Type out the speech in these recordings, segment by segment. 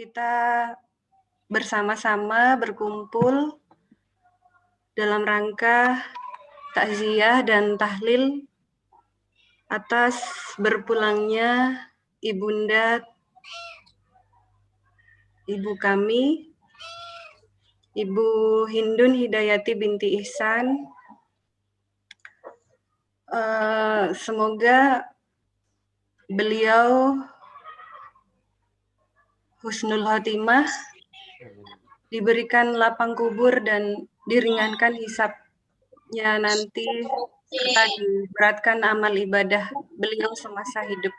kita bersama-sama berkumpul dalam rangka takziah dan tahlil atas berpulangnya ibunda ibu kami, Ibu Hindun Hidayati binti Ihsan. Semoga beliau husnul khotimah, diberikan lapang kubur dan diringankan hisabnya nanti, serta diberatkan amal ibadah beliau semasa hidup.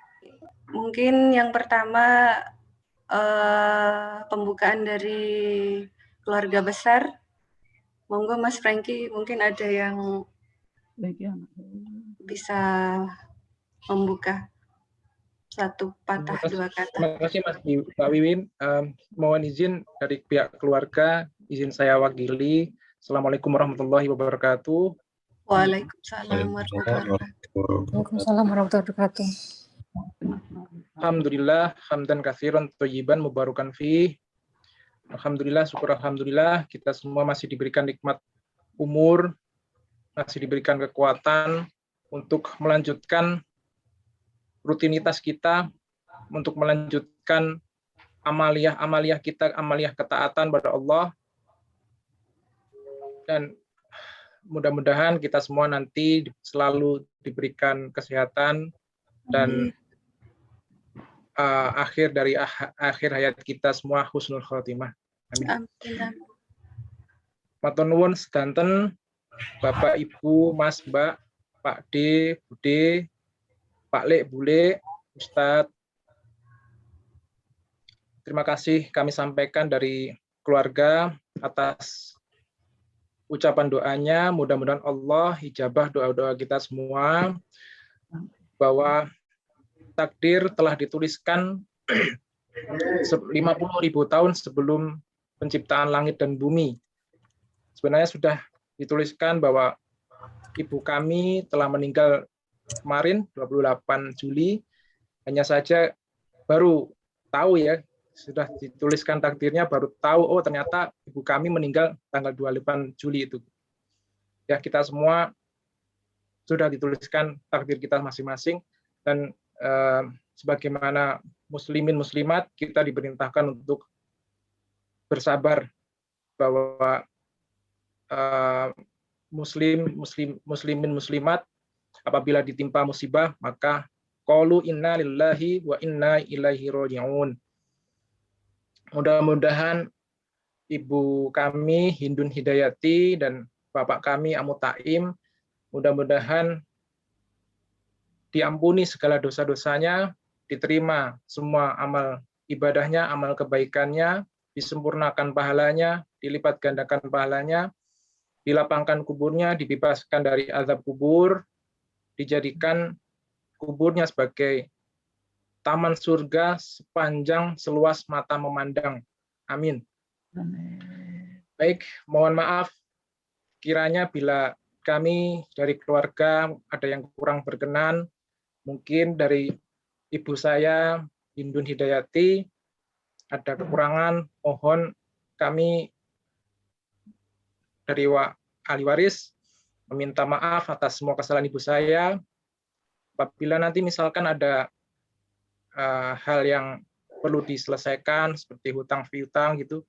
Mungkin yang pertama pembukaan dari keluarga besar. Monggo Mas Franky, mungkin ada yang bisa membuka satu patah dua kata. Terima kasih Mbak Wiwin. Mohon izin dari pihak keluarga, izin saya wakili. Assalamualaikum warahmatullahi wabarakatuh. Waalaikumsalam warahmatullahi wabarakatuh. Alhamdulillah, hamdan katsiran thayyiban mubarakan fi. Alhamdulillah, syukur alhamdulillah, kita semua masih diberikan nikmat umur, masih diberikan kekuatan untuk melanjutkan rutinitas kita, untuk melanjutkan amaliyah kita, amaliyah ketaatan pada Allah. Dan mudah-mudahan kita semua nanti selalu diberikan kesehatan dan akhir hayat kita semua husnul khotimah. Amin. Matur nuwun sedanten Bapak Ibu, Mas, Mbak, Pak D, Bude, Pak Lek, Bule, Ustadz. Terima kasih kami sampaikan dari keluarga atas ucapan doanya. Mudah-mudahan Allah ijabah doa-doa kita semua, bahwa takdir telah dituliskan 50.000 tahun sebelum penciptaan langit dan bumi. Sebenarnya sudah dituliskan bahwa ibu kami telah meninggal kemarin 28 Juli, hanya saja baru tahu ya, sudah dituliskan takdirnya, baru tahu oh ternyata ibu kami meninggal tanggal 28 Juli itu. Ya, kita semua sudah dituliskan takdir kita masing-masing, dan sebagaimana muslimin muslimat kita diperintahkan untuk bersabar, bahwa muslimin muslimat apabila ditimpa musibah maka qalu inna lillahi wa inna ilaihi raji'un. Mudah-mudahan ibu kami Hindun Hidayati dan bapak kami Amu Taim, mudah-mudahan diampuni segala dosa-dosanya, diterima semua amal ibadahnya, amal kebaikannya, disempurnakan pahalanya, dilipat gandakan pahalanya, dilapangkan kuburnya, dibebaskan dari azab kubur, dijadikan kuburnya sebagai taman surga sepanjang seluas mata memandang. Amin. Baik, mohon maaf kiranya bila kami dari keluarga ada yang kurang berkenan, mungkin dari ibu saya Hindun Hidayati ada kekurangan, mohon kami dari ahli waris meminta maaf atas semua kesalahan ibu saya. Apabila nanti misalkan ada hal yang perlu diselesaikan seperti hutang piutang gitu,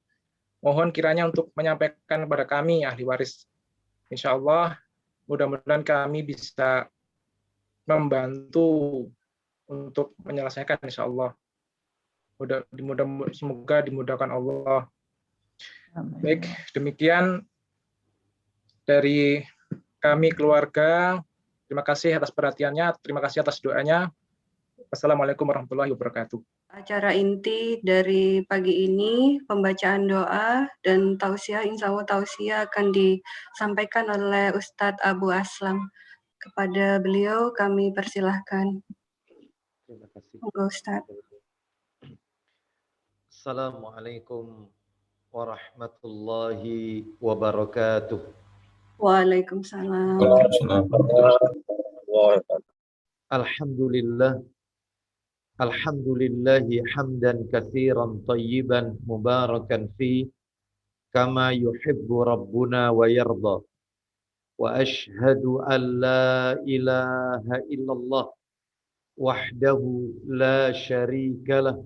mohon kiranya untuk menyampaikan kepada kami ahli waris. Insya Allah mudah-mudahan kami bisa membantu untuk menyelesaikan, insya Allah. Semoga dimudahkan Allah. Baik, demikian dari kami keluarga. Terima kasih atas perhatiannya, terima kasih atas doanya. Wassalamualaikum warahmatullahi wabarakatuh. Acara inti dari pagi ini, pembacaan doa dan tausiah, insya Allah tausiah akan disampaikan oleh Ustadz Abu Aslam. Kepada beliau kami persilahkan. Terima kasih. Monggo Ustadz. Assalamualaikum warahmatullahi wabarakatuh. Waalaikumsalam. Alhamdulillah Alhamdulillahi hamdan katsiran tayyiban mubarakan fi kama yuhibbu rabbuna wa yarda. Wa ashhadu an la ilaha illallah wahdahu la syarika lah.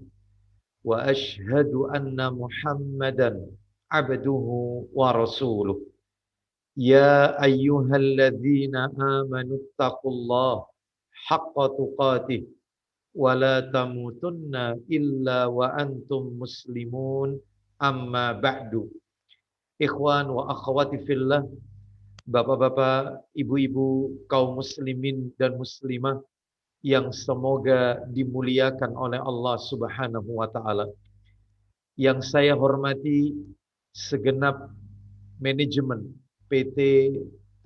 Wa ashhadu anna Muhammadan abduhu wa rasuluh. Ya ayyuhalladzina amanu taqullaha haqqa tuqatih wa la tamutunna illa wa antum muslimun amma ba'du. Ikhwan wa akhwati fillah, bapak-bapak, ibu-ibu, kaum muslimin dan muslimah yang semoga dimuliakan oleh Allah Subhanahu wa taala. Yang saya hormati segenap manajemen PT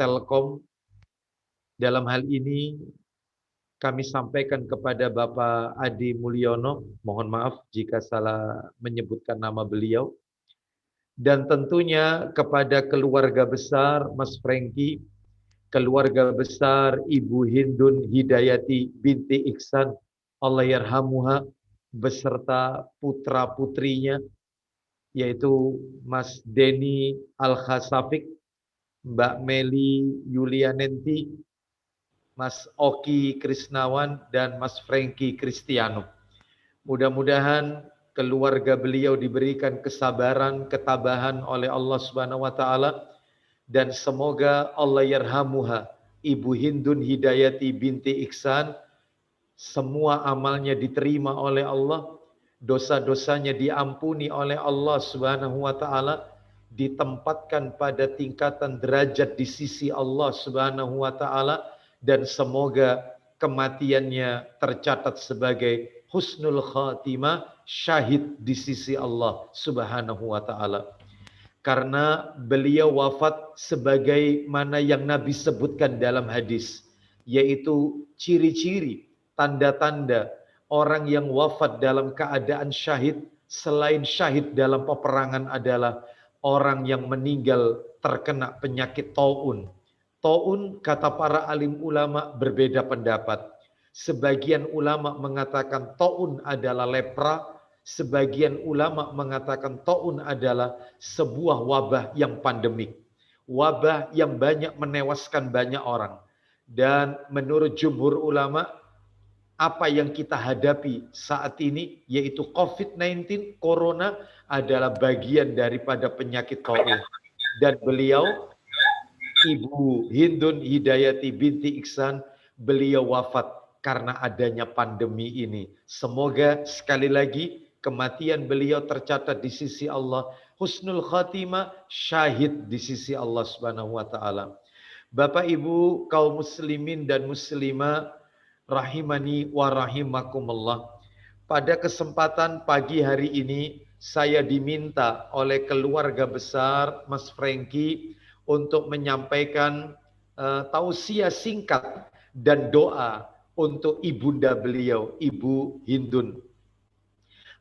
Telkom. Dalam hal ini kami sampaikan kepada Bapak Adi Mulyono, mohon maaf jika salah menyebutkan nama beliau, dan tentunya kepada keluarga besar Mas Franky, keluarga besar Ibu Hindun Hidayati binti Iksan, Allah yarhamuha, beserta putra-putrinya, yaitu Mas Denny Al-Khasafik, Mbak Meli Yulianenti, Mas Oki Krisnawan, dan Mas Franky Kristiano. Mudah-mudahan keluarga beliau diberikan kesabaran, ketabahan oleh Allah Subhanahu wa taala, dan semoga Allah yarhamuha, Ibu Hindun Hidayati binti Iksan, semua amalnya diterima oleh Allah, dosa-dosanya diampuni oleh Allah Subhanahu wa taala, ditempatkan pada tingkatan derajat di sisi Allah Subhanahu wa taala, dan semoga kematiannya tercatat sebagai husnul khatimah, syahid di sisi Allah Subhanahu wa taala. Karena beliau wafat sebagaimana yang Nabi sebutkan dalam hadis, yaitu ciri-ciri, tanda-tanda orang yang wafat dalam keadaan syahid, selain syahid dalam peperangan adalah orang yang meninggal terkena penyakit taun. Taun, kata para alim ulama, berbeda pendapat. Sebagian ulama mengatakan taun adalah lepra, sebagian ulama mengatakan taun adalah sebuah wabah yang pandemik. Wabah yang banyak menewaskan banyak orang. Dan menurut jumhur ulama, apa yang kita hadapi saat ini, yaitu COVID-19, Corona, adalah bagian daripada penyakit taun. Dan beliau, Ibu Hindun Hidayati binti Iksan, beliau wafat karena adanya pandemi ini. Semoga sekali lagi kematian beliau tercatat di sisi Allah, husnul khatimah, syahid di sisi Allah Subhanahu wa taala. Bapak Ibu kaum muslimin dan muslimah rahimani wa rahimakumullah. Pada kesempatan pagi hari ini saya diminta oleh keluarga besar Mas Franky untuk menyampaikan tausiah singkat dan doa untuk ibunda beliau, Ibu Hindun.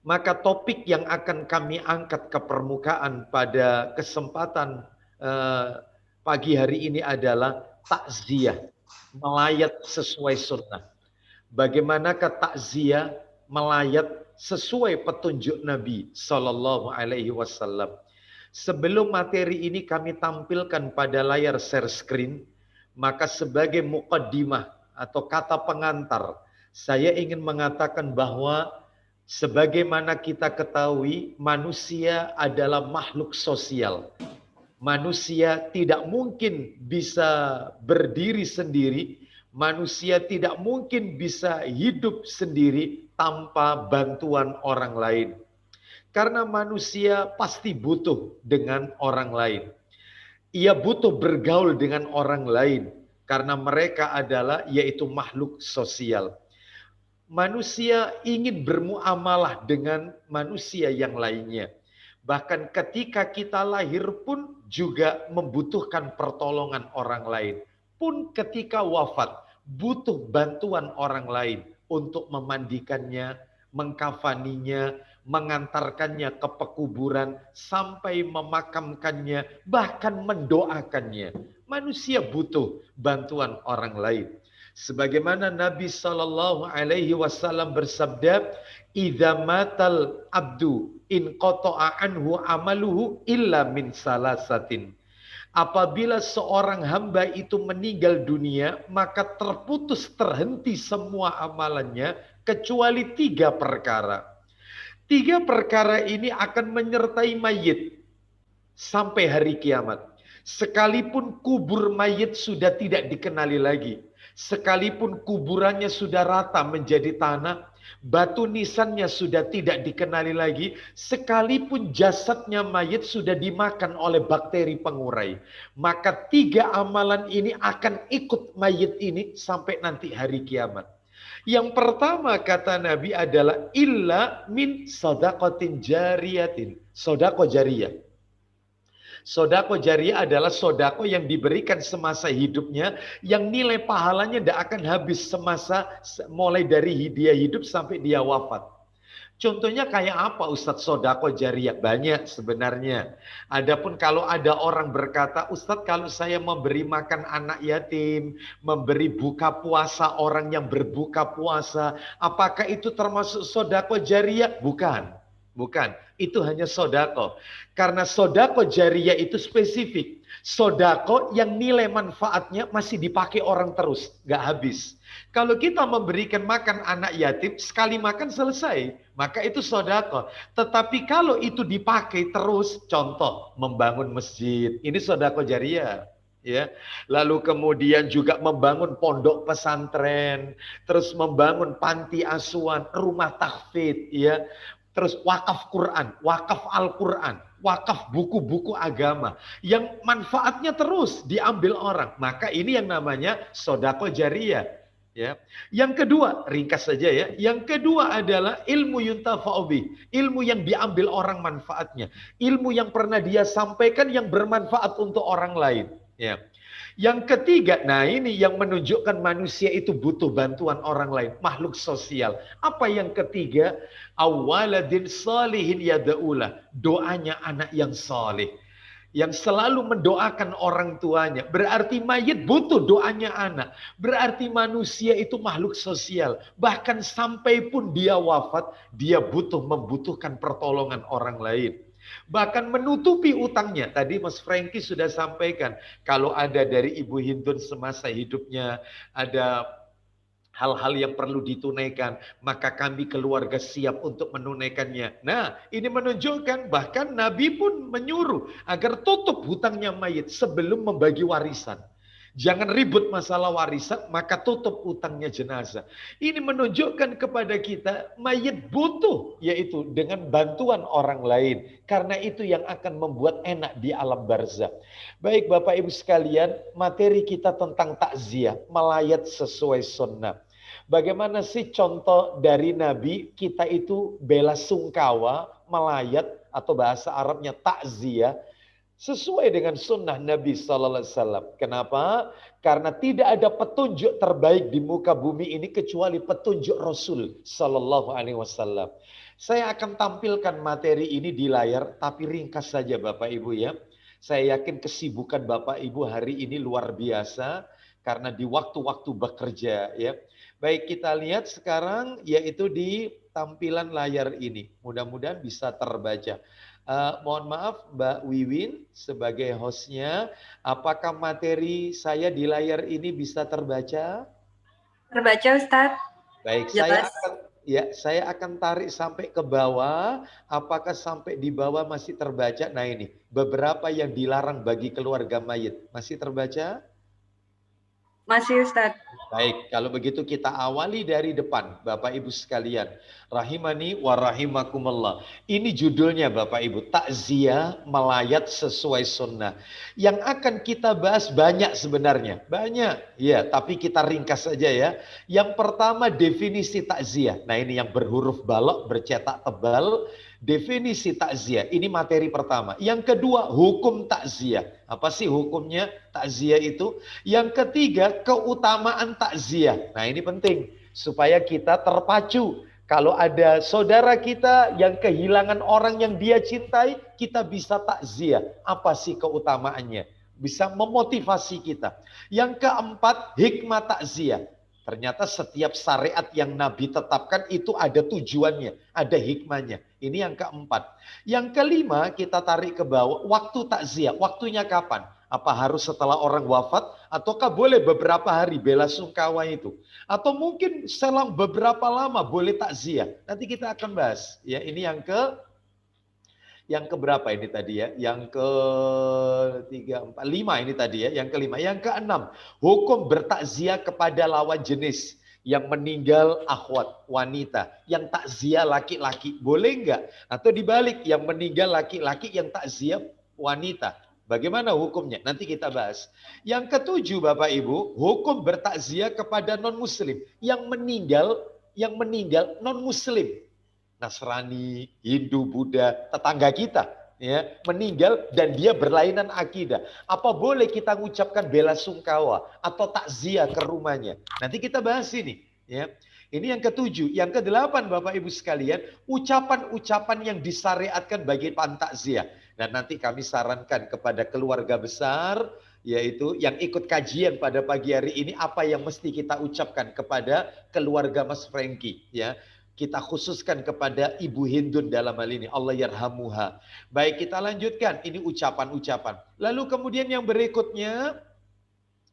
Maka topik yang akan kami angkat ke permukaan pada kesempatan pagi hari ini adalah takziah, melayat sesuai sunnah. Bagaimanakah takziah melayat sesuai petunjuk Nabi Sallallahu Alaihi Wasallam? Sebelum materi ini kami tampilkan pada layar share screen, maka sebagai muqaddimah atau kata pengantar, saya ingin mengatakan bahwa sebagaimana kita ketahui, manusia adalah makhluk sosial. Manusia tidak mungkin bisa berdiri sendiri, manusia tidak mungkin bisa hidup sendiri tanpa bantuan orang lain. Karena manusia pasti butuh dengan orang lain. Ia butuh bergaul dengan orang lain karena mereka adalah yaitu makhluk sosial. Manusia ingin bermuamalah dengan manusia yang lainnya. Bahkan ketika kita lahir pun juga membutuhkan pertolongan orang lain. Pun ketika wafat butuh bantuan orang lain untuk memandikannya, mengkafaninya, mengantarkannya ke pekuburan, sampai memakamkannya, bahkan mendoakannya. Manusia butuh bantuan orang lain. Sebagaimana Nabi Shallallahu Alaihi Wasallam bersabda, "Idza matal abdu in qata'a anhu amaluhu illa min salasatin." Apabila seorang hamba itu meninggal dunia, maka terhenti semua amalannya kecuali 3 perkara. 3 perkara ini akan menyertai mayit sampai hari kiamat. Sekalipun kubur mayit sudah tidak dikenali lagi, sekalipun kuburannya sudah rata menjadi tanah, batu nisannya sudah tidak dikenali lagi, sekalipun jasadnya mayit sudah dimakan oleh bakteri pengurai, maka 3 amalan ini akan ikut mayit ini sampai nanti hari kiamat. Yang pertama kata Nabi adalah illa min sadaqatin jariyatin. Sodako jariyah. Sodako jariyah adalah sodako yang diberikan semasa hidupnya, yang nilai pahalanya tidak akan habis semasa, mulai dari dia hidup sampai dia wafat. Contohnya kayak apa Ustadz sodako jariyah? Banyak sebenarnya. Adapun kalau ada orang berkata, Ustadz kalau saya memberi makan anak yatim, memberi buka puasa orang yang berbuka puasa, apakah itu termasuk sodako jariyah? Bukan. Bukan. Itu hanya sodako. Karena sodako jariyah itu spesifik. Sodako yang nilai manfaatnya masih dipakai orang terus. Gak habis. Kalau kita memberikan makan anak yatim, sekali makan selesai. Maka itu sodako. Tetapi kalau itu dipakai terus, contoh membangun masjid. Ini sodako jariyah. Ya, lalu kemudian juga membangun pondok pesantren, terus membangun panti asuhan, rumah tahfidz, ya, terus wakaf Quran, wakaf Al-Quran, wakaf buku-buku agama yang manfaatnya terus diambil orang. Maka ini yang namanya sodako jariyah. Ya. Yang kedua, ringkas saja ya. Yang kedua adalah ilmu yuntafa'u bih, ilmu yang diambil orang manfaatnya, ilmu yang pernah dia sampaikan yang bermanfaat untuk orang lain. Ya. Yang ketiga, nah ini yang menunjukkan manusia itu butuh bantuan orang lain, makhluk sosial. Apa yang ketiga? Awaladin salihin yada'ulah, doanya anak yang saleh, yang selalu mendoakan orang tuanya. Berarti mayit butuh doanya anak. Berarti manusia itu makhluk sosial. Bahkan sampai pun dia wafat, dia membutuhkan pertolongan orang lain. Bahkan menutupi utangnya. Tadi Mas Franky sudah sampaikan, kalau ada dari Ibu Hindun semasa hidupnya, ada hal-hal yang perlu ditunaikan, maka kami keluarga siap untuk menunaikannya. Nah, ini menunjukkan bahkan Nabi pun menyuruh agar tutup hutangnya mayit sebelum membagi warisan. Jangan ribut masalah warisan, maka tutup utangnya jenazah. Ini menunjukkan kepada kita mayit butuh, yaitu dengan bantuan orang lain. Karena itu yang akan membuat enak di alam barzakh. Baik Bapak Ibu sekalian, materi kita tentang takziah, melayat sesuai sunnah. Bagaimana sih contoh dari Nabi kita itu bela sungkawa, melayat atau bahasa Arabnya takziah, sesuai dengan sunnah Nabi Sallallahu Alaihi Wasallam. Kenapa? Karena tidak ada petunjuk terbaik di muka bumi ini kecuali petunjuk Rasul Sallallahu Alaihi Wasallam. Saya akan tampilkan materi ini di layar, tapi ringkas saja Bapak Ibu ya. Saya yakin kesibukan Bapak Ibu hari ini luar biasa karena di waktu-waktu bekerja ya. Baik, kita lihat sekarang yaitu di tampilan layar ini. Mudah-mudahan bisa terbaca. Mohon maaf Mbak Wiwin sebagai hostnya, apakah materi saya di layar ini bisa terbaca? Terbaca Ustadz. Baik, saya akan tarik sampai ke bawah. Apakah sampai di bawah masih terbaca? Nah ini, beberapa yang dilarang bagi keluarga mayit. Masih terbaca? Masih Ustadz. Baik, kalau begitu kita awali dari depan, Bapak Ibu sekalian. Rahimani wa rahimakumullah. Ini judulnya Bapak Ibu, takziah melayat sesuai sunnah. Yang akan kita bahas banyak sebenarnya, banyak. Ya, tapi kita ringkas saja ya. Yang pertama definisi takziah. Nah ini yang berhuruf balok, bercetak tebal. Definisi takziah, ini materi pertama. Yang kedua, hukum takziah. Apa sih hukumnya takziah itu? Yang ketiga, keutamaan takziah. Nah ini penting, supaya kita terpacu. Kalau ada saudara kita yang kehilangan orang yang dia cintai, kita bisa takziah. Apa sih keutamaannya? Bisa memotivasi kita. Yang keempat, hikmah takziah. Ternyata setiap syariat yang Nabi tetapkan itu ada tujuannya, ada hikmahnya. Ini yang keempat. Yang kelima, kita tarik ke bawah, waktu takziah. Waktunya kapan? Apa harus setelah orang wafat? Ataukah boleh beberapa hari bela sungkawa itu? Atau mungkin selang beberapa lama boleh takziah? Nanti kita akan bahas. Ya, ini yang keberapa ini tadi ya? Yang ke 3, 4, 5 ini tadi ya. Yang kelima. Yang keenam, hukum bertakziah kepada lawan jenis. Yang meninggal akhwat, wanita. Yang takziah laki-laki. Boleh enggak? Atau dibalik, yang meninggal laki-laki, yang takziah wanita. Bagaimana hukumnya? Nanti kita bahas. Yang ketujuh Bapak Ibu, hukum bertakziah kepada non-muslim. Yang meninggal non-muslim. Nasrani, Hindu, Buddha, tetangga kita ya meninggal dan dia berlainan akidah. Apa boleh kita mengucapkan bela sungkawa atau takziah ke rumahnya? Nanti kita bahas ini ya. Ini yang ketujuh. Yang kedelapan Bapak Ibu sekalian, ucapan-ucapan yang disyariatkan bagi takziah. Dan nanti kami sarankan kepada keluarga besar yaitu yang ikut kajian pada pagi hari ini apa yang mesti kita ucapkan kepada keluarga Mas Franky ya. Kita khususkan kepada Ibu Hindun dalam hal ini. Allah yarhamuha. Baik, kita lanjutkan. Ini ucapan-ucapan. Lalu kemudian yang berikutnya,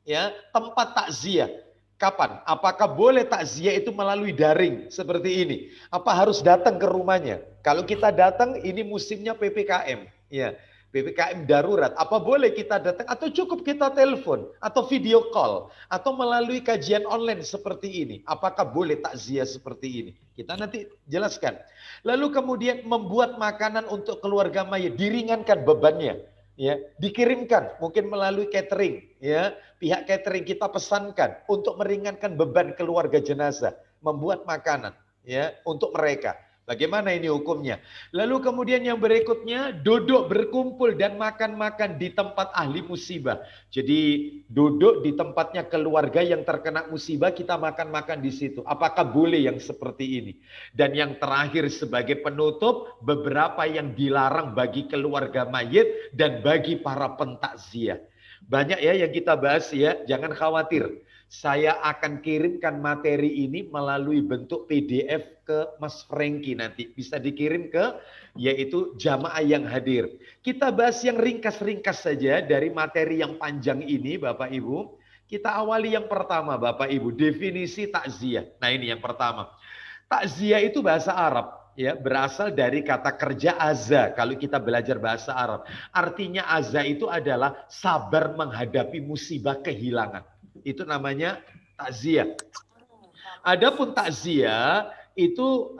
ya tempat takziah. Kapan? Apakah boleh takziah itu melalui daring seperti ini? Apa harus datang ke rumahnya? Kalau kita datang, ini musimnya PPKM. Ya, PPKM darurat. Apa boleh kita datang atau cukup kita telepon atau video call atau melalui kajian online seperti ini? Apakah boleh takziah seperti ini? Kita nanti jelaskan. Lalu kemudian membuat makanan untuk keluarga mayit, diringankan bebannya. Ya, dikirimkan mungkin melalui catering, ya. Pihak catering kita pesankan untuk meringankan beban keluarga jenazah, membuat makanan ya untuk mereka. Bagaimana ini hukumnya? Lalu kemudian yang berikutnya, duduk berkumpul dan makan-makan di tempat ahli musibah. Jadi duduk di tempatnya keluarga yang terkena musibah, kita makan-makan di situ. Apakah boleh yang seperti ini? Dan yang terakhir sebagai penutup, beberapa yang dilarang bagi keluarga mayit dan bagi para pentakziah. Banyak ya yang kita bahas ya, jangan khawatir. Saya akan kirimkan materi ini melalui bentuk PDF ke Mas Franky nanti. Bisa dikirim ke yaitu jamaah yang hadir. Kita bahas yang ringkas-ringkas saja dari materi yang panjang ini Bapak Ibu. Kita awali yang pertama Bapak Ibu, definisi takziah. Nah ini yang pertama. Takziah itu bahasa Arab. Ya, berasal dari kata kerja azza. Kalau kita belajar bahasa Arab. Artinya azza itu adalah sabar menghadapi musibah kehilangan. Itu namanya takziah. Adapun takziah itu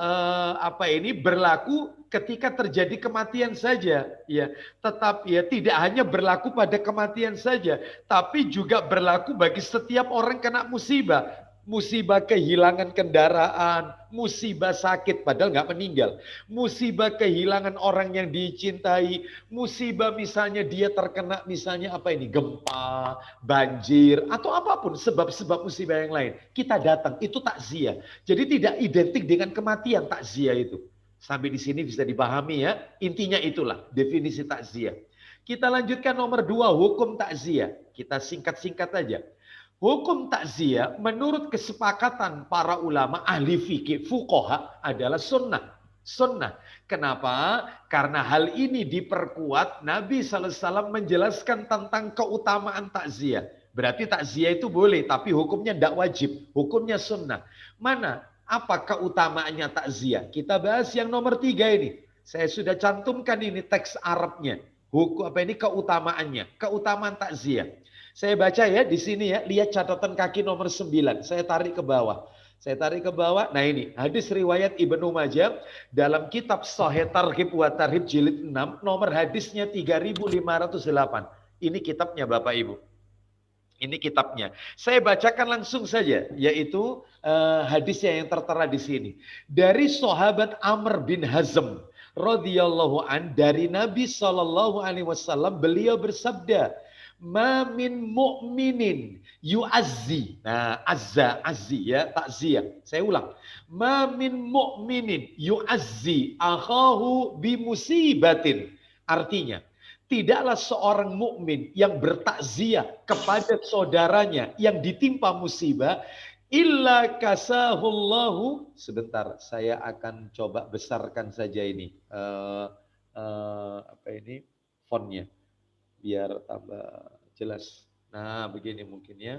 berlaku ketika terjadi kematian saja, ya. Tetap ya tidak hanya berlaku pada kematian saja, tapi juga berlaku bagi setiap orang kena musibah. Musibah kehilangan kendaraan, musibah sakit padahal nggak meninggal, musibah kehilangan orang yang dicintai, musibah misalnya dia terkena misalnya gempa, banjir atau apapun sebab-sebab musibah yang lain. Kita datang, itu takziah. Jadi tidak identik dengan kematian takziah itu. Sampai di sini bisa dipahami ya. Intinya itulah definisi takziah. Kita lanjutkan nomor 2, hukum takziah. Kita singkat-singkat aja. Hukum takziah menurut kesepakatan para ulama ahli fikih fuqaha adalah sunnah. Sunnah. Kenapa? Karena hal ini diperkuat Nabi SAW menjelaskan tentang keutamaan takziah. Berarti takziah itu boleh, tapi hukumnya tidak wajib. Hukumnya sunnah. Mana? Apa keutamaannya takziah? Kita bahas yang nomor 3 ini. Saya sudah cantumkan ini teks Arabnya. Keutamaannya. Keutamaan takziah. Saya baca ya di sini ya, lihat catatan kaki nomor 9. Saya tarik ke bawah. Nah ini, hadis riwayat Ibnu Majah dalam kitab Sahih Targhib wa Tarhib jilid 6, nomor hadisnya 3508. Ini kitabnya Bapak Ibu. Ini kitabnya. Saya bacakan langsung saja, yaitu hadisnya yang tertera di sini. Dari sahabat Amr bin Hazm radhiyallahu an, dari Nabi SAW, beliau bersabda, ma min mu'minin yu'azzi. Nah, azzi ya, takziah. Saya ulang. Ma min mu'minin yu'azzi akhahu bi musibatin. Artinya, tidaklah seorang mukmin yang bertakziah kepada saudaranya yang ditimpa musibah illa kasahullahu. Sebentar, saya akan coba besarkan saja ini. Apa ini? Fontnya. Biar tambah jelas. Nah, begini mungkin ya.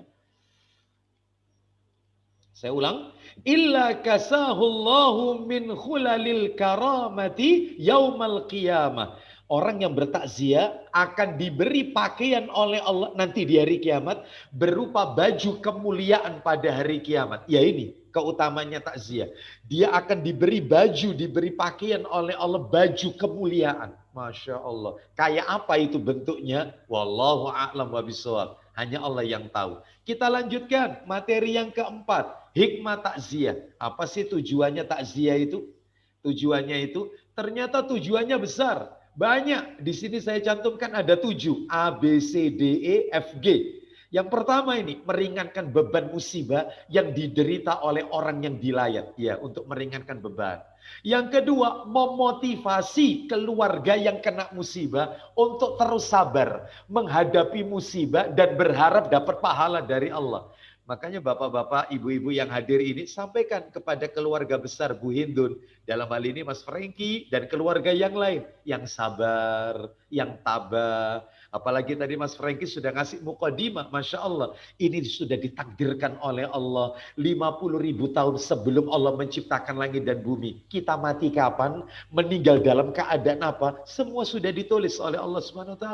Saya ulang. Illa kasahullahu min khulalil karamati yaumal qiyamah. Orang yang bertakziah akan diberi pakaian oleh Allah nanti di hari kiamat berupa baju kemuliaan pada hari kiamat. Ya ini keutamanya takziah. Dia akan diberi baju, diberi pakaian oleh Allah baju kemuliaan. Masya Allah. Kayak apa itu bentuknya? Wallahu a'lam wa bishawab. Hanya Allah yang tahu. Kita lanjutkan materi yang keempat. Hikmah takziah. Apa sih tujuannya takziah itu? Tujuannya itu ternyata tujuannya besar. Banyak. Di sini saya cantumkan ada 7. A, B, C, D, E, F, G. Yang pertama ini meringankan beban musibah yang diderita oleh orang yang dilayat. Ya, untuk meringankan beban. Yang kedua, memotivasi keluarga yang kena musibah untuk terus sabar menghadapi musibah dan berharap dapat pahala dari Allah. Makanya bapak-bapak, ibu-ibu yang hadir ini sampaikan kepada keluarga besar Bu Hindun. Dalam hal ini Mas Franky dan keluarga yang lain. Yang sabar, yang tabah. Apalagi tadi Mas Franky sudah ngasih mukadimah. Masya Allah. Ini sudah ditakdirkan oleh Allah. 50.000 tahun sebelum Allah menciptakan langit dan bumi. Kita mati kapan? Meninggal dalam keadaan apa? Semua sudah ditulis oleh Allah SWT.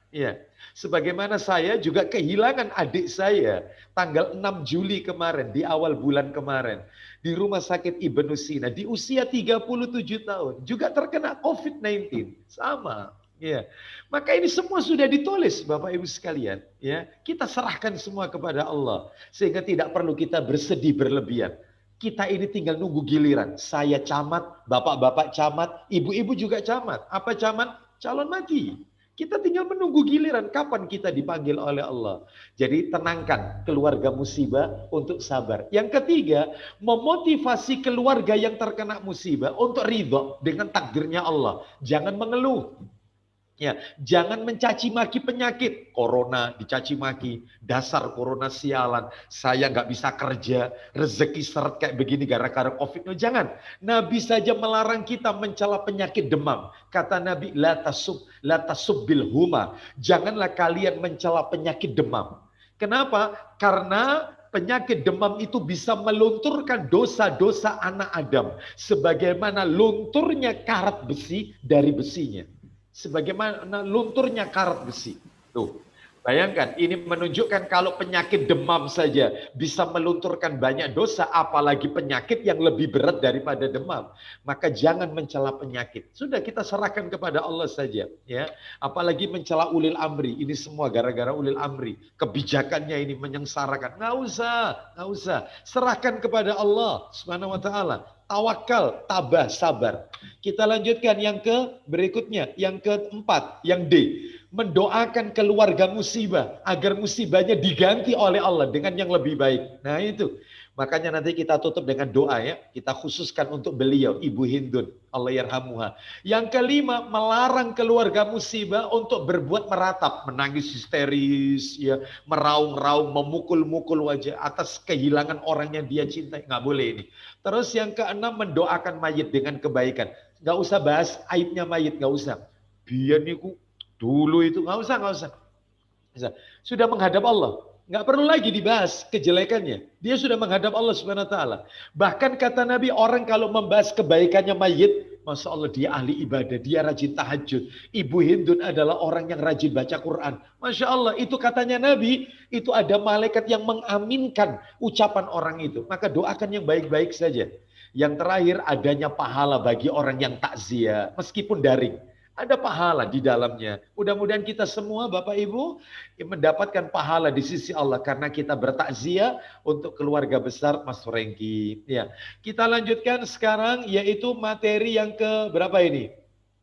Ya, sebagaimana saya juga kehilangan adik saya tanggal 6 Juli kemarin, di awal bulan kemarin, di rumah sakit Ibnu Sina, di usia 37 tahun, juga terkena COVID-19, sama. Ya, maka ini semua sudah ditulis Bapak Ibu sekalian. Ya, kita serahkan semua kepada Allah, sehingga tidak perlu kita bersedih berlebihan. Kita ini tinggal nunggu giliran. Saya camat, bapak-bapak camat, ibu-ibu juga camat. Apa camat? Calon mati. Kita tinggal menunggu giliran kapan kita dipanggil oleh Allah. Jadi tenangkan keluarga musibah untuk sabar. Yang ketiga, memotivasi keluarga yang terkena musibah untuk ridho dengan takdirnya Allah. Jangan mengeluh. Ya, jangan mencaci maki penyakit. Corona dicaci maki, dasar corona sialan, saya nggak bisa kerja, rezeki seret kayak begini gara-gara COVID. No, jangan. Nabi saja melarang kita mencela penyakit demam. Kata Nabi, la tasubbil huma. Janganlah kalian mencela penyakit demam. Kenapa? Karena penyakit demam itu bisa melunturkan dosa-dosa anak Adam. Sebagaimana lunturnya karat besi dari besinya. Sebagaimana lunturnya karat besi. Tuh, bayangkan ini menunjukkan kalau penyakit demam saja bisa melunturkan banyak dosa, apalagi penyakit yang lebih berat daripada demam. Maka jangan mencela penyakit. Sudah kita serahkan kepada Allah saja, ya. Apalagi mencela ulil amri. Ini semua gara-gara ulil amri. Kebijakannya ini menyengsarakan. Nggak usah. Serahkan kepada Allah Subhanahu wa taala. Tawakal, tabah, sabar. Kita lanjutkan yang ke berikutnya, yang keempat, yang D. Mendoakan keluarga musibah agar musibahnya diganti oleh Allah dengan yang lebih baik. Nah itu. Makanya nanti kita tutup dengan doa ya. Kita khususkan untuk beliau, Ibu Hindun. Allah yarhamuha. Yang kelima, melarang keluarga musibah untuk berbuat meratap. Menangis histeris, ya, meraung-raung, memukul-mukul wajah atas kehilangan orang yang dia cintai. Nggak boleh ini. Terus yang keenam, mendoakan mayit dengan kebaikan. Nggak usah bahas aibnya mayit, nggak usah. Biar niku dulu itu, nggak usah. Sudah menghadap Allah. Nggak perlu lagi dibahas kejelekannya. Dia sudah menghadap Allah Subhanahu wa taala. Bahkan kata Nabi, orang kalau membahas kebaikannya mayit, Masya Allah dia ahli ibadah, dia rajin tahajud. Ibu Hindun adalah orang yang rajin baca Quran. Masya Allah, itu katanya Nabi, itu ada malaikat yang mengaminkan ucapan orang itu. Maka doakan yang baik-baik saja. Yang terakhir, adanya pahala bagi orang yang takziah, meskipun daring. Ada pahala di dalamnya. Mudah-mudahan kita semua Bapak Ibu mendapatkan pahala di sisi Allah karena kita bertakziah untuk keluarga besar Mas Franky. Ya, kita lanjutkan sekarang yaitu materi yang ke berapa ini?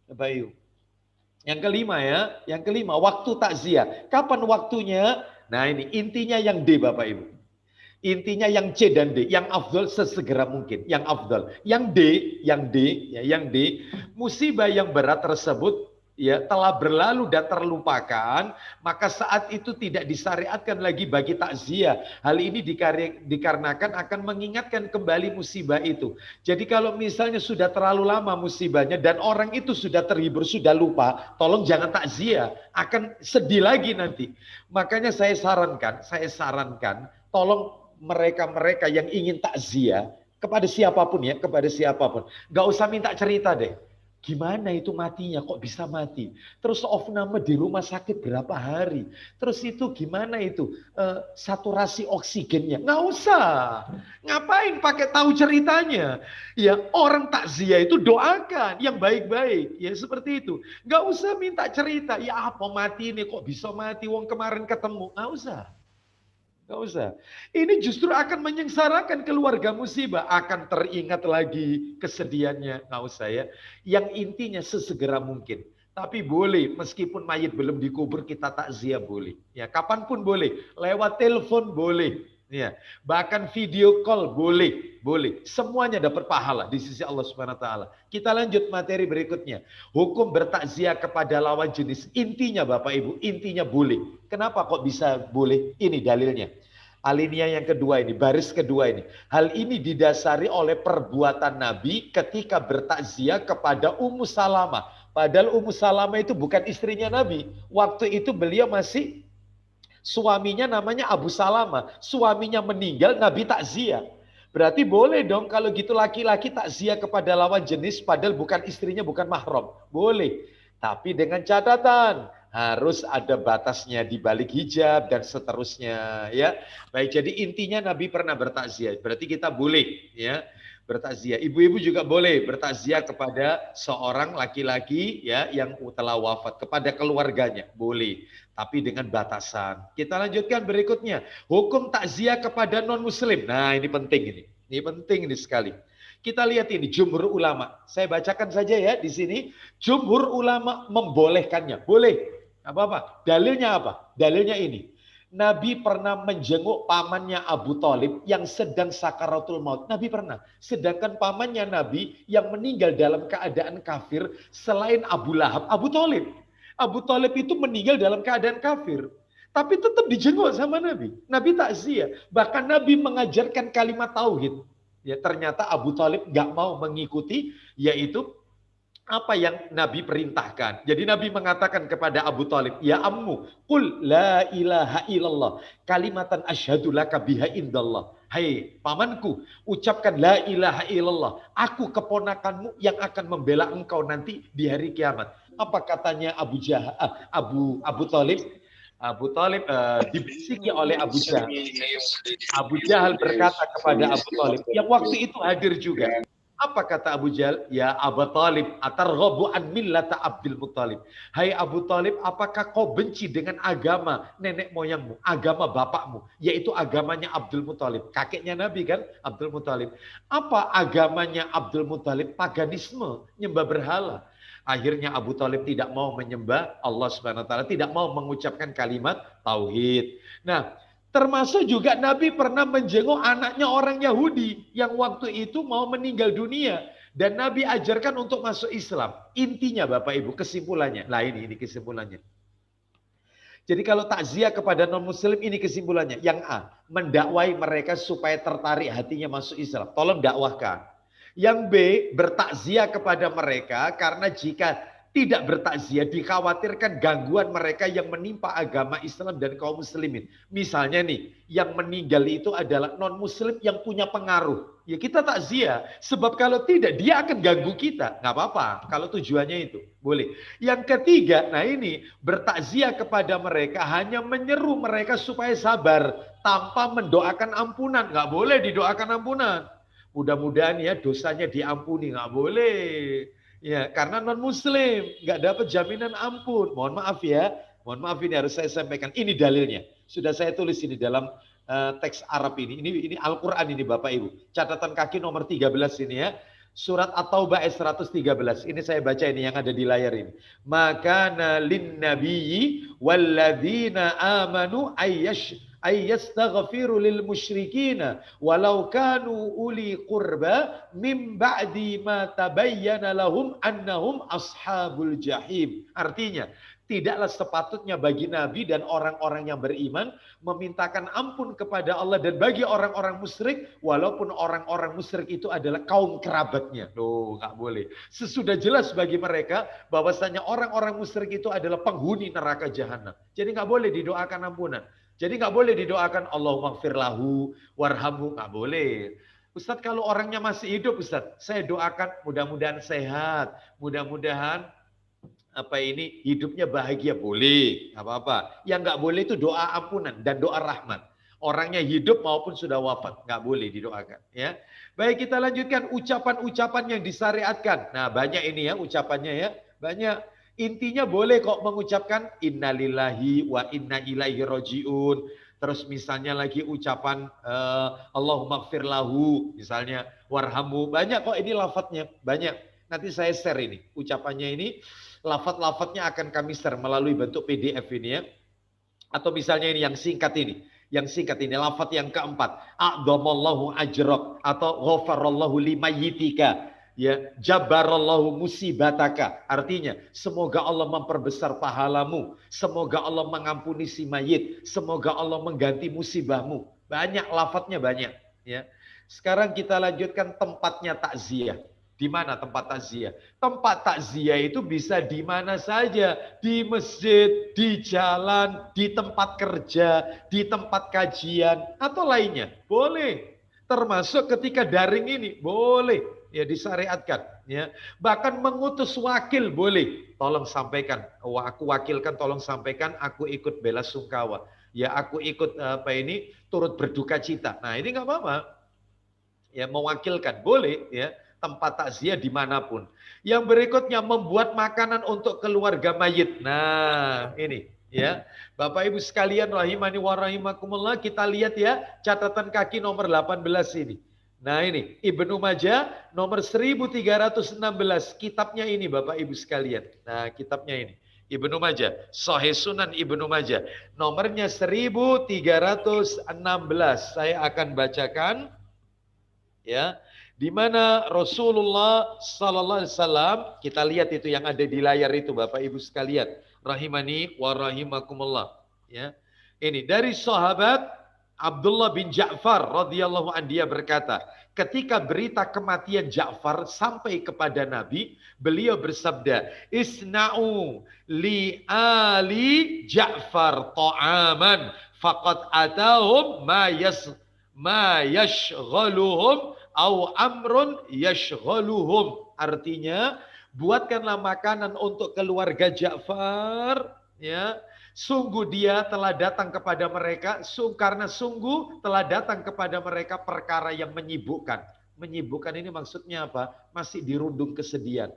Bapak Ibu. Yang kelima ya, yang kelima waktu takziah. Kapan waktunya? Nah ini intinya yang D Bapak Ibu. Intinya yang C dan D, yang afdal sesegera mungkin, yang afdal. Yang D, musibah yang berat tersebut ya telah berlalu dan terlupakan, maka saat itu tidak disyariatkan lagi bagi takziah. Hal ini dikarenakan akan mengingatkan kembali musibah itu. Jadi kalau misalnya sudah terlalu lama musibahnya dan orang itu sudah terhibur, sudah lupa, tolong jangan takziah, akan sedih lagi nanti. Makanya saya sarankan, tolong mereka-mereka yang ingin takziah kepada siapapun ya, kepada siapapun, nggak usah minta cerita deh. Gimana itu matinya, kok bisa mati? Terus opname di rumah sakit berapa hari? Terus itu gimana itu saturasi oksigennya? Nggak usah. Ngapain pakai tahu ceritanya? Ya orang takziah itu doakan yang baik-baik. Ya seperti itu. Nggak usah minta cerita. Ya apa mati ini, kok bisa mati? Wong kemarin ketemu. Nggak usah. Nggak usah. Ini justru akan menyengsarakan keluarga musibah. Akan teringat lagi kesedihannya. Nggak usah ya. Yang intinya sesegera mungkin. Tapi boleh, meskipun mayit belum dikubur, kita takziah boleh. Ya, kapanpun boleh. Lewat telepon boleh. Ya, bahkan video call boleh, boleh. Semuanya dapat pahala di sisi Allah Subhanahu wa taala. Kita lanjut materi berikutnya. Hukum bertakziah kepada lawan jenis. Intinya Bapak Ibu, intinya boleh. Kenapa kok bisa boleh? Ini dalilnya. Alinea yang kedua ini, baris kedua ini. Hal ini didasari oleh perbuatan Nabi ketika bertakziah kepada Ummu Salamah. Padahal Ummu Salamah itu bukan istrinya Nabi. Waktu itu beliau masih suaminya namanya Abu Salamah. Suaminya meninggal, Nabi takziah. Berarti boleh dong kalau gitu laki-laki takziah kepada lawan jenis padahal bukan istrinya, bukan mahram. Boleh. Tapi dengan catatan harus ada batasnya di balik hijab dan seterusnya ya. Baik, jadi intinya Nabi pernah bertakziah. Berarti kita boleh ya bertakziah. Ibu-ibu juga boleh bertakziah kepada seorang laki-laki ya yang telah wafat, kepada keluarganya. Boleh, tapi dengan batasan. Kita lanjutkan berikutnya. Hukum takziah kepada non-muslim. Nah, ini penting ini. Ini penting ini sekali. Kita lihat ini jumhur ulama. Saya bacakan saja ya di sini. Jumhur ulama membolehkannya. Boleh. Apa-apa. Dalilnya apa? Dalilnya ini. Nabi pernah menjenguk pamannya Abu Thalib yang sedang sakaratul maut. Nabi pernah. Sedangkan pamannya Nabi yang meninggal dalam keadaan kafir selain Abu Lahab, Abu Thalib. Abu Thalib itu meninggal dalam keadaan kafir. Tapi tetap dijenguk sama Nabi. Nabi takziah. Bahkan Nabi mengajarkan kalimat tauhid. Ya, ternyata Abu Thalib nggak mau mengikuti, yaitu apa yang Nabi perintahkan. Jadi Nabi mengatakan kepada Abu Thalib, ya ammu, qul la ilaha illallah, kalimatan asyhadu laka biha indallah. Hai pamanku, ucapkan la ilaha illallah. Aku keponakanmu yang akan membela engkau nanti di hari kiamat. Apa katanya Abu Thalib? Abu Thalib dibisiki oleh Abu Jahal. Abu Jahal berkata kepada Abu Thalib, yang waktu itu hadir juga. Apa kata Abu Jahal? Ya Abu Thalib, atarghabu an millata Abdul Muttalib. Hai Abu Thalib, apakah kau benci dengan agama nenek moyangmu, agama bapakmu, yaitu agamanya Abdul Muttalib, kakeknya Nabi kan, Abdul Muttalib. Apa agamanya Abdul Muttalib? Paganisme, nyembah berhala. Akhirnya Abu Thalib tidak mau menyembah Allah Subhanahu wa taala, tidak mau mengucapkan kalimat tauhid. Nah, termasuk juga Nabi pernah menjenguk anaknya orang Yahudi yang waktu itu mau meninggal dunia. Dan Nabi ajarkan untuk masuk Islam. Intinya Bapak Ibu, kesimpulannya. Nah ini kesimpulannya. Jadi kalau takziah kepada non-muslim ini kesimpulannya. Yang A, mendakwai mereka supaya tertarik hatinya masuk Islam. Tolong dakwahkan. Yang B, bertakziah kepada mereka karena jika tidak bertakziah dikhawatirkan gangguan mereka yang menimpa agama Islam dan kaum muslimin. Misalnya nih, yang meninggal itu adalah non-muslim yang punya pengaruh. Ya kita takziah, sebab kalau tidak dia akan ganggu kita. Nggak apa-apa, kalau tujuannya itu. Boleh. Yang ketiga, nah ini, bertakziah kepada mereka hanya menyeru mereka supaya sabar tanpa mendoakan ampunan. Nggak boleh didoakan ampunan. Mudah-mudahan ya dosanya diampuni. Nggak boleh. Ya, karena non-muslim, nggak dapat jaminan ampun. Mohon maaf ya, mohon maaf ini harus saya sampaikan. Ini dalilnya. Sudah saya tulis ini dalam teks Arab ini. Ini Al-Quran ini Bapak Ibu. Catatan kaki nomor 13 ini ya. Surat At-Taubah ayat 113. Ini saya baca ini yang ada di layar ini. Makana lin nabiyyi walladzina amanu ay yastaghfiru lil musyrikina walau kanu uli qurba mim ba'di ma tabayyana lahum annahum ashabul jahim. Artinya, tidaklah sepatutnya bagi Nabi dan orang-orang yang beriman memintakan ampun kepada Allah dan bagi orang-orang musyrik, walaupun orang-orang musyrik itu adalah kaum kerabatnya. Loh, nggak boleh. Sesudah jelas bagi mereka bahwasanya orang-orang musyrik itu adalah penghuni neraka jahanam. Jadi nggak boleh didoakan ampunan. Jadi nggak boleh didoakan Allahumma gfir lahu warhamhu, nggak boleh. Ustadz, kalau orangnya masih hidup, Ustadz, saya doakan mudah-mudahan sehat, mudah-mudahan hidupnya bahagia, boleh, nggak apa-apa. Yang nggak boleh itu doa ampunan dan doa rahmat. Orangnya hidup maupun sudah wafat, nggak boleh didoakan. Ya, baik, kita lanjutkan ucapan-ucapan yang disyariatkan. Nah, banyak ini ya ucapannya ya, banyak. Intinya boleh kok mengucapkan innalillahi wa inna ilaihi rojiun. Terus misalnya lagi ucapan Allahumma gfir lahu, misalnya warhamu. Banyak kok ini lafadznya, banyak. Nanti saya share ini ucapannya ini. Lafaz-lafaznya akan kami share melalui bentuk PDF ini ya. Atau misalnya ini yang singkat ini. Yang singkat ini lafaz yang keempat. A'dhamallahu ajrak atau ghafarallahu limayyitika. Ya, jabarallahu musibataka. Artinya, semoga Allah memperbesar pahalamu. Semoga Allah mengampuni si mayit. Semoga Allah mengganti musibahmu. Banyak lafaznya banyak. Ya. Sekarang kita lanjutkan tempatnya takziah. Di mana tempat takziah? Tempat takziah itu bisa di mana saja. Di masjid, di jalan, di tempat kerja, di tempat kajian, atau lainnya. Boleh. Termasuk ketika daring ini, boleh. Ya, disyariatkan. Ya. Bahkan mengutus wakil boleh. Tolong sampaikan. Aku wakilkan, tolong sampaikan. Aku ikut bela sungkawa. Ya, aku ikut turut berduka cita. Nah, ini nggak apa-apa. Ya, mewakilkan. Boleh. Ya. Tempat takziah dimanapun. Yang berikutnya membuat makanan untuk keluarga mayit. Nah, ini ya. Bapak Ibu sekalian rahimani wa rahimakumullah, kita lihat ya catatan kaki nomor 18 ini. Nah, ini Ibnu Majah nomor 1316. Kitabnya ini Bapak Ibu sekalian. Nah, kitabnya ini Ibnu Majah, Sahih Sunan Ibnu Majah. Nomornya 1316. Saya akan bacakan ya. Di mana Rasulullah Sallallahu Alaihi Wasallam, kita lihat itu yang ada di layar itu Bapak Ibu sekalian, rahimani wa rahimakumullah. Ya, ini dari sahabat Abdullah bin Ja'far radhiyallahu anhu, dia berkata, ketika berita kematian Ja'far sampai kepada Nabi, beliau bersabda, isna'u li ali Ja'far ta'aman faqad atahum ma yashghaluhum au amrun yashghaluhum. Artinya, buatkanlah makanan untuk keluarga Ja'far, ya. Sungguh dia telah datang kepada mereka, karena sungguh telah datang kepada mereka perkara yang menyibukkan. Menyibukkan ini maksudnya apa? Masih dirundung kesedihan.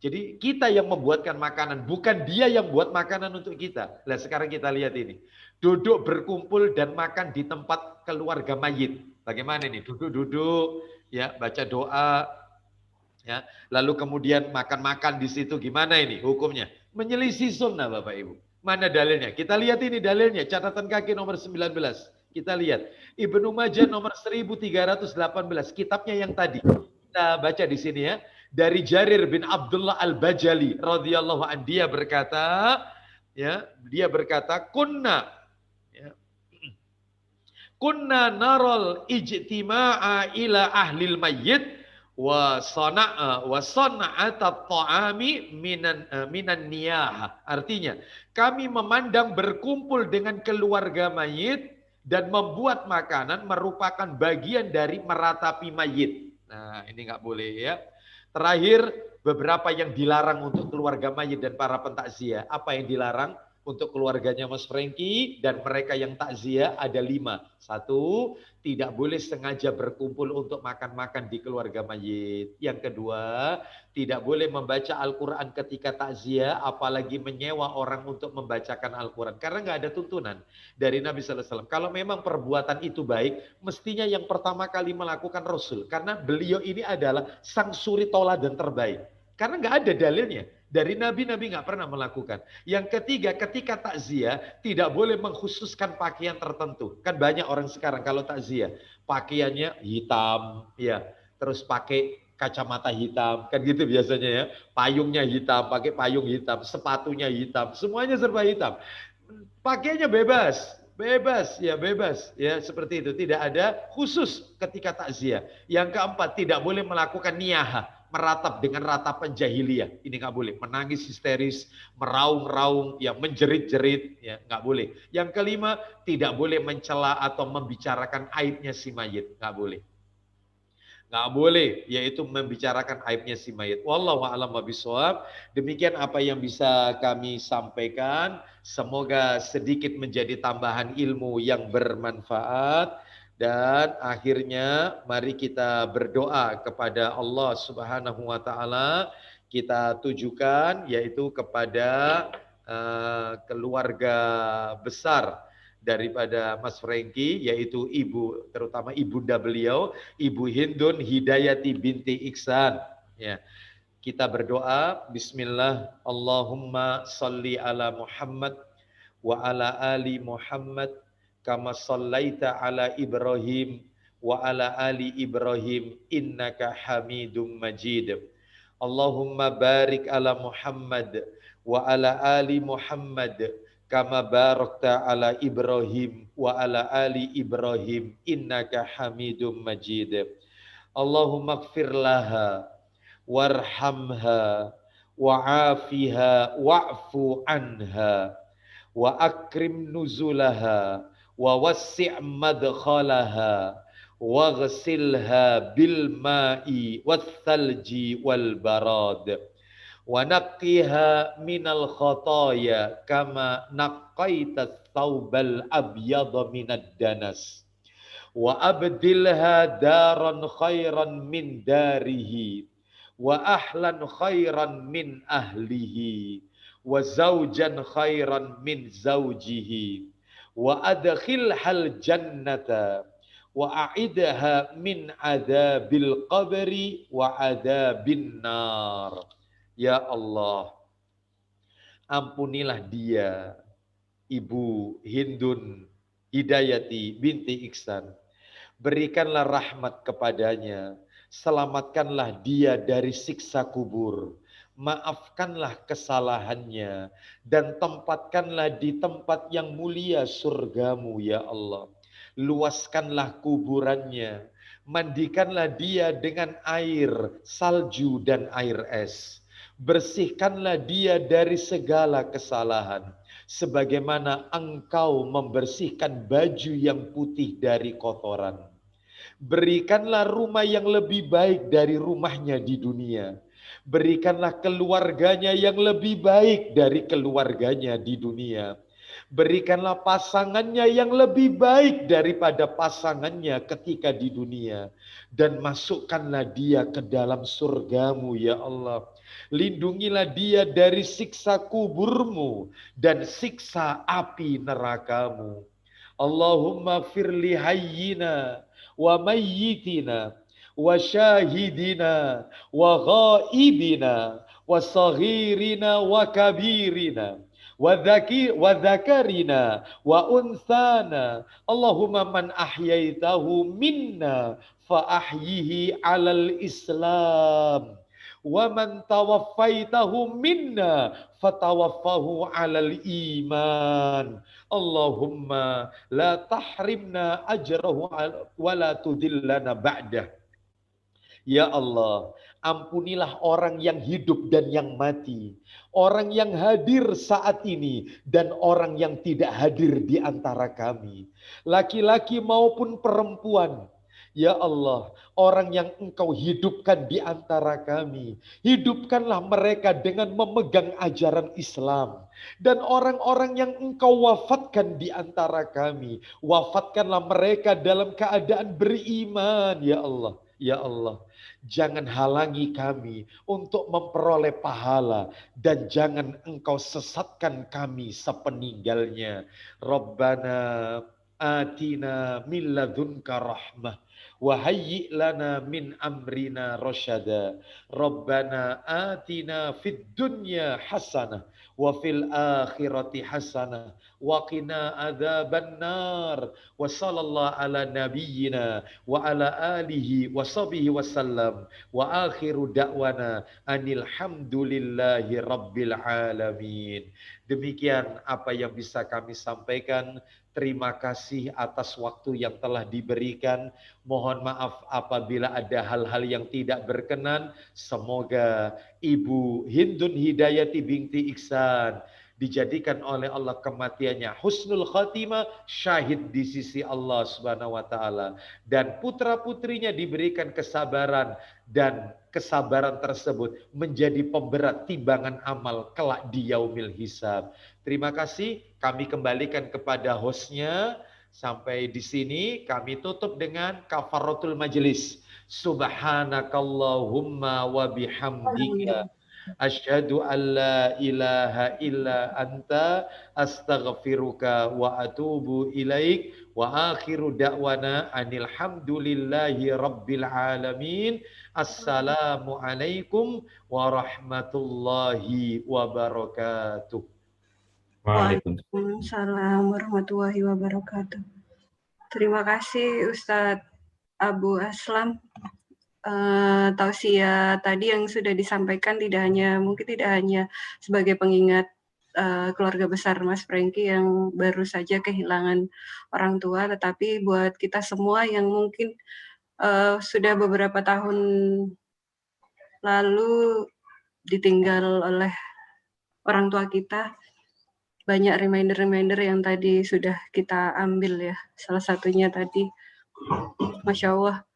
Jadi kita yang membuatkan makanan, bukan dia yang buat makanan untuk kita. Nah, sekarang kita lihat ini. Duduk berkumpul dan makan di tempat keluarga mayit. Bagaimana ini? Duduk-duduk, ya, baca doa, ya, lalu kemudian makan-makan di situ. Gimana ini hukumnya? Menyelisih sunnah Bapak Ibu. Mana dalilnya? Kita lihat ini dalilnya, catatan kaki nomor 19. Kita lihat Ibnu Majah nomor 1318, kitabnya yang tadi. Kita baca di sini ya. Dari Jarir bin Abdullah Al-Bajali radhiyallahu anhu, dia berkata, ya, dia berkata, kunna naral ijtima'a ila ahlil mayyit wa sana'ata ta'ami minan niyah. Artinya, kami memandang berkumpul dengan keluarga mayit dan membuat makanan merupakan bagian dari meratapi mayit. Nah, ini nggak boleh ya. Terakhir, beberapa yang dilarang untuk keluarga mayit dan para pentakziah. Apa yang dilarang? Untuk keluarganya Mas Franky dan mereka yang takziah ada 5. 1, tidak boleh sengaja berkumpul untuk makan-makan di keluarga mayit. Yang kedua, tidak boleh membaca Al-Quran ketika takziah, apalagi menyewa orang untuk membacakan Al-Quran. Karena nggak ada tuntunan dari Nabi Sallallahu Alaihi Wasallam. Kalau memang perbuatan itu baik, mestinya yang pertama kali melakukan Rasul. Karena beliau ini adalah sang suri tauladan terbaik. Karena nggak ada dalilnya. Dari Nabi nggak pernah melakukan. Yang ketiga, ketika takziah tidak boleh mengkhususkan pakaian tertentu. Kan banyak orang sekarang kalau takziah pakaiannya hitam, ya, terus pakai kacamata hitam, kan gitu biasanya ya. Payungnya hitam, pakai payung hitam, sepatunya hitam, semuanya serba hitam. Pakainya bebas, bebas, ya seperti itu. Tidak ada khusus ketika takziah. Yang keempat, tidak boleh melakukan niyahah, meratap dengan ratapan jahiliyah. Ini nggak boleh. Menangis histeris, meraung-raung, ya menjerit-jerit, ya nggak boleh. Yang kelima, tidak boleh mencela atau membicarakan aibnya si mayit, nggak boleh. Nggak boleh, yaitu membicarakan aibnya si mayit. Wallahu a'lam bishawab. Demikian apa yang bisa kami sampaikan. Semoga sedikit menjadi tambahan ilmu yang bermanfaat. Dan akhirnya mari kita berdoa kepada Allah Subhanahu wa taala. Kita tujukan yaitu kepada keluarga besar daripada Mas Franky, yaitu ibu, terutama ibunda beliau, Ibu Hindun Hidayati binti Iksan. Ya, kita berdoa, Bismillah, Allahumma salli ala Muhammad wa ala ali Muhammad, kama sallaita ala Ibrahim wa ala ali Ibrahim, innaka hamidum majid. Allahumma barik ala Muhammad wa ala ali Muhammad, kama barakta ala Ibrahim wa ala ali Ibrahim, innaka hamidum majid. Allahumma gfir laha warhamha wa'afiha wa'fu anha wa akrim nuzulaha wa wassi' madkhalaha wa ghasilha bil ma'i wath thalji wal barad wa naqqiha minal khataya kama naqqaita thawbal abyada minad danas wa abdilha daran khairan min darihi wa ahlan khairan min ahlihi wa zawjan khairan min zawjihi wa adkhilhal jannata wa a'idha min adzabil qabri wa adzabin nar. Ya Allah, ampunilah dia, Ibu Hindun Hidayati binti Iksan. Berikanlah rahmat kepadanya, selamatkanlah dia dari siksa kubur, maafkanlah kesalahannya, dan tempatkanlah di tempat yang mulia surgamu ya Allah. Luaskanlah kuburannya, mandikanlah dia dengan air salju dan air es. Bersihkanlah dia dari segala kesalahan, sebagaimana engkau membersihkan baju yang putih dari kotoran. Berikanlah rumah yang lebih baik dari rumahnya di dunia. Berikanlah keluarganya yang lebih baik dari keluarganya di dunia. Berikanlah pasangannya yang lebih baik daripada pasangannya ketika di dunia. Dan masukkanlah dia ke dalam surgamu ya Allah. Lindungilah dia dari siksa kuburmu dan siksa api nerakamu. Allahumma firli hayyina wa mayyitina wa syahidina wa ghaibina wa saghirina wa kabirina wa dhakarina wa unsana. Allahumma man ahyaitahu minna fa ahyihi alal Islam. Wa man tawaffaitahu minna fatawaffahu alal iman. Allahumma la tahrimna ajrahu wa la tudillana ba'dah. Ya Allah, ampunilah orang yang hidup dan yang mati, orang yang hadir saat ini dan orang yang tidak hadir di antara kami, laki-laki maupun perempuan. Ya Allah, orang yang engkau hidupkan di antara kami, hidupkanlah mereka dengan memegang ajaran Islam. Dan orang-orang yang engkau wafatkan di antara kami, wafatkanlah mereka dalam keadaan beriman, ya Allah. Ya Allah, jangan halangi kami untuk memperoleh pahala dan jangan engkau sesatkan kami sepeninggalnya. Rabbana atina min ladunka rahmah wa hayyi' lana min amrina rasyada. Rabbana atina fid dunya hasanah wa fil akhirati hasanah wa qina adzaban nar. Wa sallallahu ala nabiyyina wa ala alihi wa sahbihi wasallam. Wa akhiru da'wana anil hamdulillahi rabbil alamin. Demikian apa yang bisa kami sampaikan. Terima kasih atas waktu yang telah diberikan. Mohon maaf apabila ada hal-hal yang tidak berkenan. Semoga Ibu Hindun Hidayati binti Iksan dijadikan oleh Allah kematiannya husnul khatimah, syahid di sisi Allah Subhanahu wa taala, dan putra-putrinya diberikan kesabaran, dan kesabaran tersebut menjadi pemberat timbangan amal kelak di yaumil hisab. Terima kasih, kami kembalikan kepada hostnya. Sampai di sini kami tutup dengan kafaratul majelis. Subhanakallahumma wa bihamdika asyhadu an la ilaha illa anta astaghfiruka wa atubu ilaik wa akhiru da'wana anil hamdulillahi rabbil alamin. Assalamu alaikum warahmatullahi wabarakatuh. Waalaikumsalam warahmatullahi wabarakatuh. Terima kasih Ustadz Abu Aslam. Tausiah tadi yang sudah disampaikan tidak hanya sebagai pengingat keluarga besar Mas Franky yang baru saja kehilangan orang tua, tetapi buat kita semua yang mungkin sudah beberapa tahun lalu ditinggal oleh orang tua kita. Banyak reminder-reminder yang tadi sudah kita ambil ya. Salah satunya tadi, Masya Allah,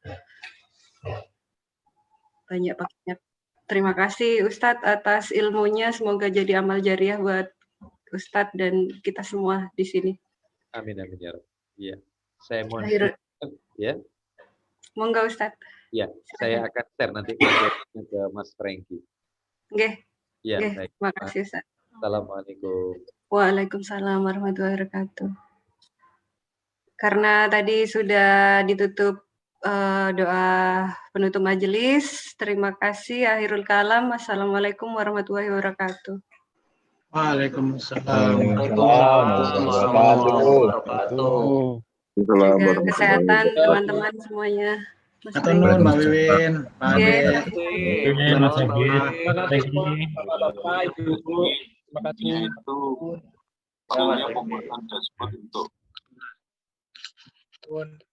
banyak banget. Terima kasih Ustadz atas ilmunya. Semoga jadi amal jariah buat Ustadz dan kita semua di sini. Amin amin ya Rabb. Iya. Saya mohon ya. Monggo Ustadz. Ya, saya akan share nanti ke Mas Franky. Oke. Ya, baik. Terima kasih Ustadz. Assalamualaikum. Waalaikumsalam warahmatullahi wabarakatuh. Karena tadi sudah ditutup doa penutup majelis. Terima kasih. Akhirul kalam. Assalamualaikum warahmatullahi wabarakatuh. Waalaikumsalam. Jaga kesehatan teman-teman semuanya. Atau nun, Mbak Wiwin, Pak Ade. Terima kasih Bapak, Ibu. Terima kasih. Terima kasih.